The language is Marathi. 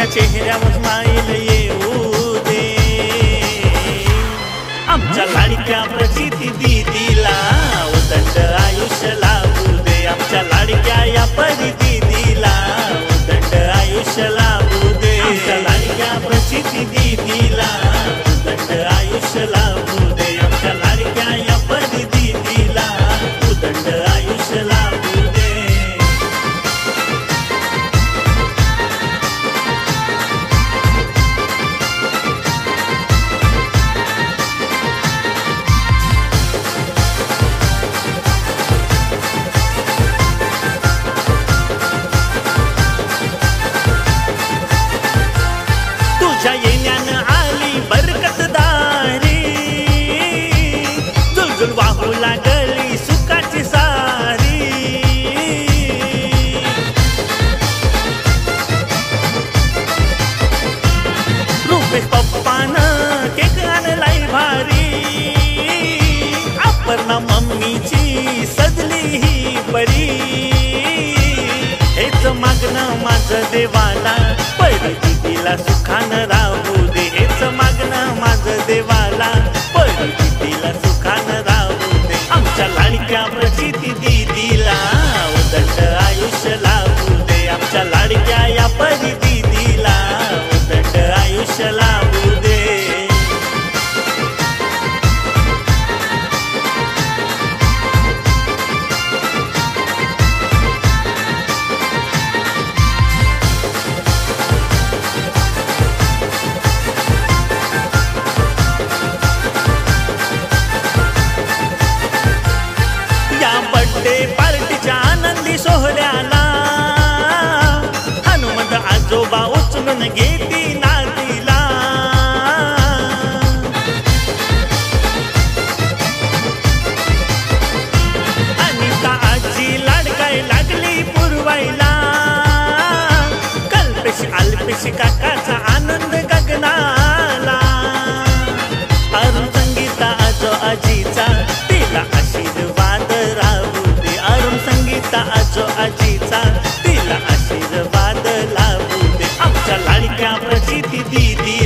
तिच्या चेहऱ्यावर स्माईल येऊ दे, आमच्या लाडक्या प्रचिती दीदीला उदंड आयुष्य लाभू दे, आमच्या लाडक्या या परी दीदीला उदंड आयुष्य लाभू दे, आमच्या लाडक्या प्रचिती दीदीला उदंड आयुष्य लाभू दे, आमच्या लाडक्या या परी दीदीला उदंड आयुष्य लाभू दे। तुझ्या येण्यानं आली बरकतदारी, जुलजुल वाहू लागली सुखाची सारी, रुपेश पप्पानं केक आणलाय भारी, अपर्णा मम्मीची सजली ही परी, हेच मागणं माझं देवाला परी दीदीला सुखानं राहू दे, हेच मागणं माझं देवाला परी दीदीला सुखानं राहू दे, आमच्या लाडक्या प्रचिती दीदीला उदंड आयुष्य लाभू दे, आमच्या लाडक्या या परी दीदीला उदंड आयुष्य लाभू दे। बर्थडे पार्टीच्या आनंदी सोहळ्याला हनुमंत आजोबा उचलून घेती नातीला, अनिता आजी लाडकाय लागली पुरवायला, कल्पेश अल्पेश काकाचा आनंद गगनाला, अरुण संगीता आजो आजीचा तिला आशीर्वाद राहू दे, अरुण संगीता आजो आजीचा तिला आशीर्वाद लाभू दे, आमच्या लाडक्या प्रचिती दीदी